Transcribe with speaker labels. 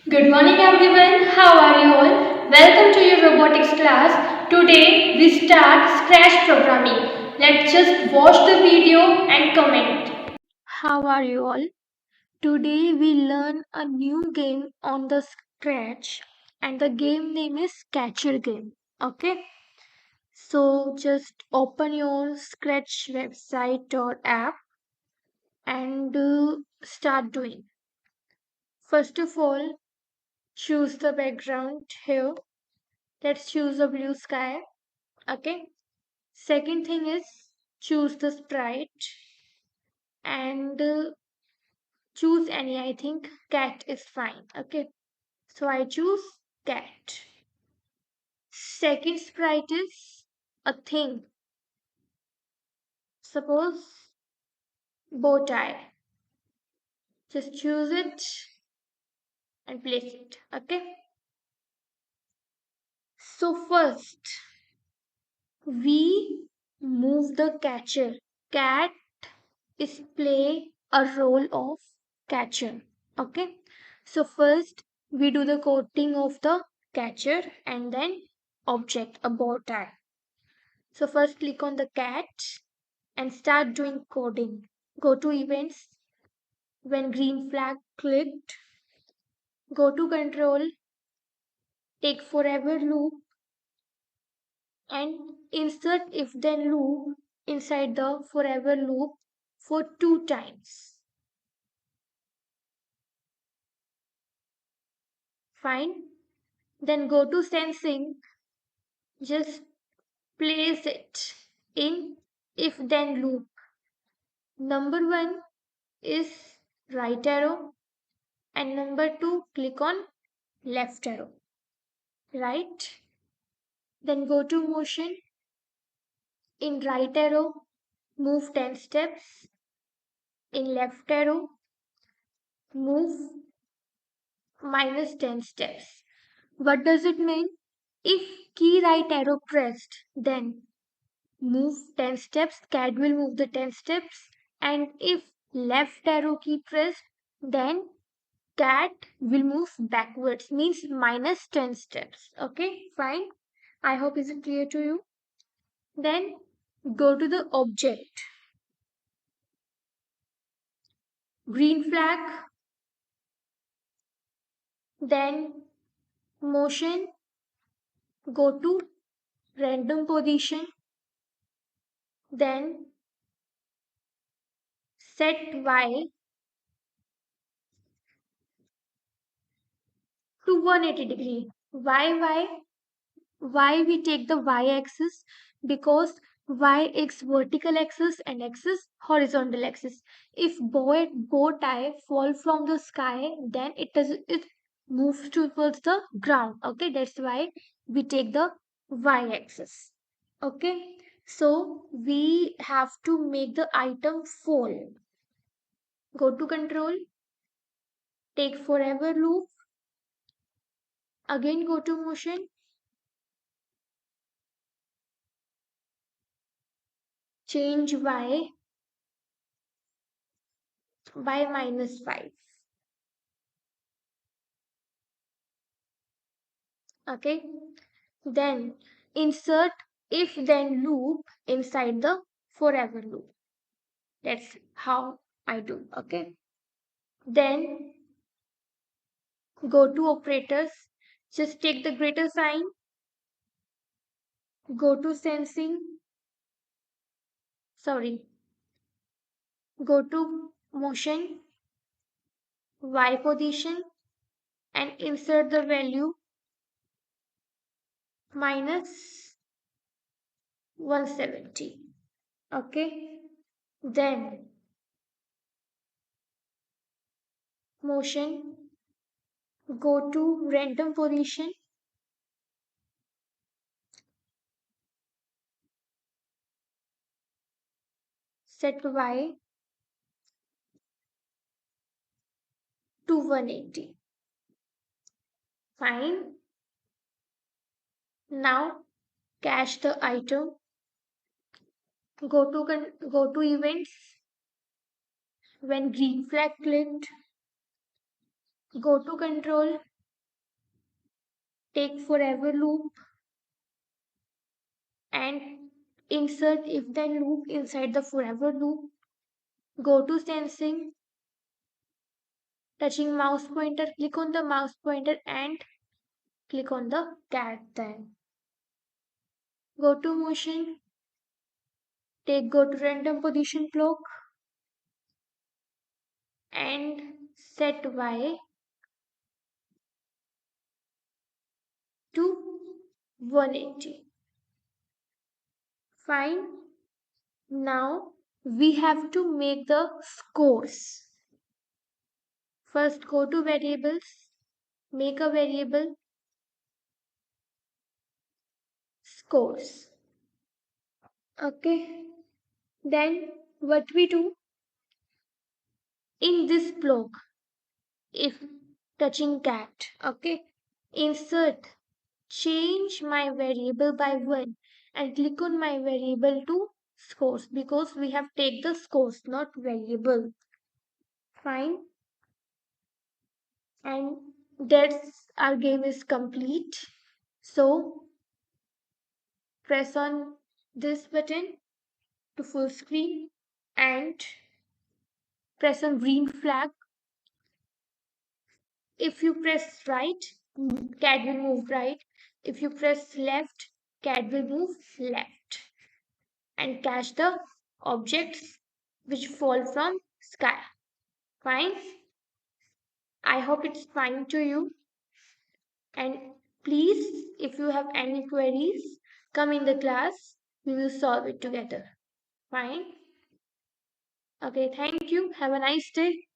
Speaker 1: Good morning everyone, how are you all? Welcome to your robotics class. Today we start Scratch programming. Let's just watch the video and comment. How are you all? Today we learn a new game on the Scratch and the game name is Catcher Game. Okay? So just open your Scratch website or app and start doing. First of all, choose the background here. Let's choose a blue sky. Okay. Second thing is choose the sprite and choose any. I think cat is fine. Okay. So I choose cat. Second sprite is a thing. Suppose bow tie. Just choose it and place it. Okay. So first we move the catcher. Cat is play a role of catcher. Okay. So first we do the coding of the catcher and then object a bow tie. So first click on the cat and start doing coding. Go to events. When green flag clicked, go to control, take forever loop and insert if then loop inside the forever loop for 2 times. Fine. Then go to sensing, just place it in if then loop. Number one is right arrow and number two click on left arrow. Right. Then go to motion. In right arrow, move 10 steps. In left arrow, move minus 10 steps. What does it mean? If key right arrow pressed, then move 10 steps, cat will move the 10 steps, and if left arrow key pressed, then cat will move backwards, means minus 10 steps. Okay, fine. I hope is it clear to you. Then go to the object. Green flag, then motion, go to random position, then set Y to 180 degree. Why we take the y-axis? Because y is vertical axis and x is horizontal axis. If bow tie fall from the sky, then it moves towards the ground. Okay, that's why we take the y-axis. Okay, so we have to make the item fall. Go to control, take forever loop, again go to motion, change y by -5. Okay, then insert if then loop inside the forever loop. That's how I do. Okay, then go to operators, just take the greater sign, go to sensing, sorry, go to motion, y position and insert the value minus 170. Okay, then motion, go to random position, set y to 180. Fine. Now cache the item. Go to events. When green flag clicked, go to control, take forever loop and insert if then loop inside the forever loop. Go to sensing, touching mouse pointer, click on the mouse pointer and click on the cat then. Go to motion, go to random position clock and set Y to 180. Fine. Now we have to make the scores. First go to variables, make a variable scores. Okay. Then what we do in this block, if touching cat, okay, insert change my variable by 1 and click on my variable to scores because we have take the scores not variable. Fine. And that's our game is complete. So press on this button to full screen and press on green flag. If you press right, cat will move right. If you press left, cat will move left and catch the objects which fall from sky. Fine. I hope it's fine to you. And please, if you have any queries, come in the class. We will solve it together. Fine. Okay, thank you. Have a nice day.